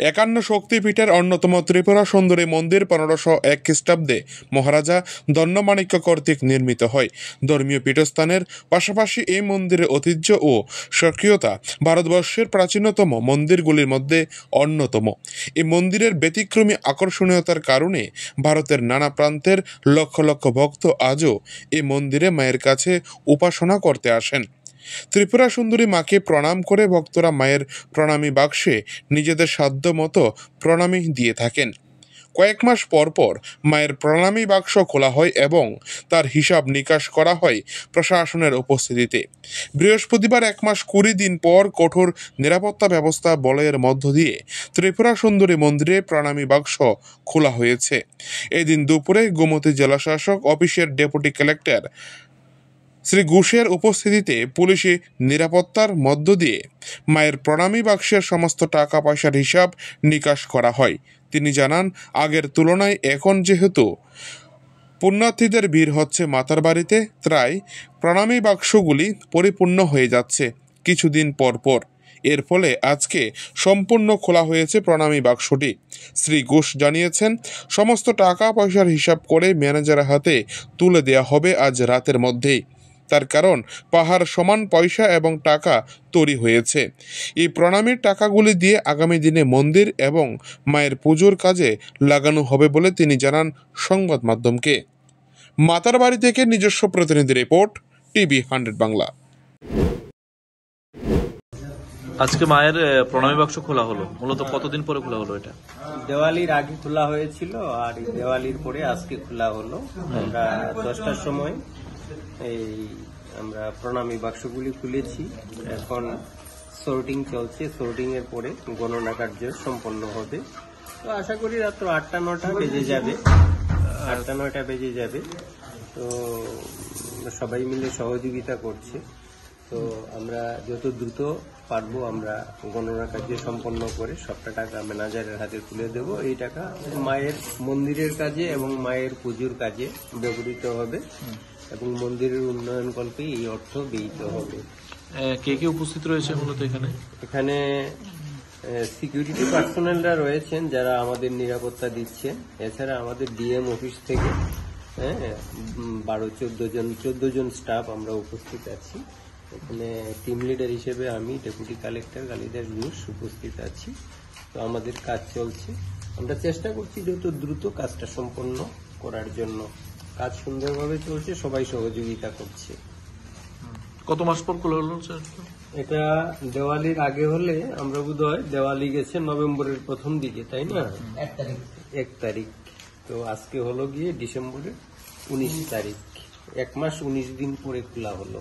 51 শক্তিপীঠের অন্যতম ত্রিপুরা সুন্দরী মন্দির 1501 খ্রিস্টাব্দে মহারাজা দণ্ডমাণিক্য কর্তৃক নির্মিত হয়। ধর্মীয় পীঠস্থানের পাশাপাশি এই মন্দিরের ঐতিহ্য ও স্বকীয়তা ভারতবর্ষের প্রাচীনতম মন্দিরগুলির মধ্যে অন্যতম। এই মন্দিরের ব্যতিক্রমী আকর্ষণীয়তার কারণে ভারতের নানা প্রান্তের লক্ষ লক্ষ ভক্ত আজও এই মন্দিরে মায়ের কাছে উপাসনা করতে আসেন। ত্রিপুরা সুন্দরী মাকে প্রণাম করে ভক্তরা মায়ের প্রণামী বাক্সে নিজেদের সাধ্য মতো প্রণামী দিয়ে থাকেন। কয়েক মাস পর পর মায়ের প্রণামী বাক্স খোলা হয় এবং তার হিসাব নিকাশ করা হয় প্রশাসনের উপস্থিতিতে। বৃহস্পতিবার 1 মাস 20 দিন পর কঠোর নিরাপত্তা ব্যবস্থা বলয়ের মধ্য দিয়ে ত্রিপুরা সুন্দরী মন্দিরে প্রণামী বাক্স খোলা হয়েছে। এদিন দুপুরে গোমতী জেলাশাসক অফিসের ডেপুটি কালেক্টর শ্রী ঘোষের উপস্থিতিতে পুলিশি নিরাপত্তার মধ্য দিয়ে মায়ের প্রণামী বাক্সের সমস্ত টাকা পয়সার হিসাব নিকাশ করা হয়। তিনি জানান, আগের তুলনায় এখন যেহেতু পুণ্যার্থীদের ভিড় হচ্ছে মাতার বাড়িতে, তাই প্রণামী বাক্সগুলি পরিপূর্ণ হয়ে যাচ্ছে কিছুদিন পর পর। এর ফলে আজকে সম্পূর্ণ খোলা হয়েছে প্রণামী বাক্সটি। শ্রী ঘোষ জানিয়েছেন, সমস্ত টাকা পয়সার হিসাব করে ম্যানেজারের হাতে তুলে দেওয়া হবে আজ রাতের মধ্যেই। তার কারণ পাহাড় সমান পয়সা এবং টাকা তৈরি হয়েছে। এই প্রণামীর টাকাগুলি দিয়ে আগামী দিনে মন্দির এবং মায়ের পুজোর কাজে লাগানো হবে বলে তিনি জানান সংবাদ মাধ্যমকে। মাতার বাড়ি থেকে নিজস্ব প্রতিনিধি রিপোর্ট, টিভি 100 বাংলা। আজকে মায়ের প্রণামী বাক্স খোলা হলো, মূলত কতদিন পরে খোলা হলো? এটা দেওয়ালির আগে খোলা হয়েছিল আর দেওয়ালির পরে আজকে খোলা হলো। আমরা 10টার সময় আমরা প্রণামী বাক্সগুলি খুলেছি। এখন সর্টিং চলছে, সর্টিং এর পরে গণনা কার্য সম্পন্ন হবে। তো আশা করি রাত্র 8টা-9টা বেজে যাবে, 8টা-9টা বেজে যাবে। তো সবাই মিলে সহযোগিতা করছে। তো আমরা যত দ্রুত পারবো আমরা গণনা কার্য সম্পন্ন করে সবটা টাকা ম্যানেজারের হাতে তুলে দেব। এই টাকা মায়ের মন্দিরের কাজে এবং মায়ের পুজোর কাজে ব্যবহৃত হবে এবং মন্দিরের উন্নয়ন কল্পে এই অর্থ ব্যয়িত হবে। কে কে উপস্থিত রয়েছে মূলত এখানে? এখানে সিকিউরিটি পার্সোনেলরা রয়েছেন যারা আমাদের নিরাপত্তা দিচ্ছেন। এছাড়া আমাদের ডিএম অফিস থেকে 12-14 জন স্টাফ আমরা উপস্থিত আছি। এখানে টিম লিডার হিসেবে আমি ডেপুটি কালেক্টর কালিদাস ঘোষ উপস্থিত আছি। তো আমাদের কাজ চলছে, আমরা চেষ্টা করছি যত দ্রুত কাজটা সম্পন্ন করার জন্য। কাজ সুন্দরভাবে চলছে, সবাই সহযোগিতা করছে। কত মাস পর খোলা হলো? এটা দেওয়ালির আগে হলে আমরা বোধহয় দেওয়ালি গেছে নভেম্বরের প্রথম দিকে, তাই না? 1 তারিখ। তো আজকে হলো গিয়ে ডিসেম্বরের 19 তারিখ। 1 মাস 19 দিন পরে খোলা হলো।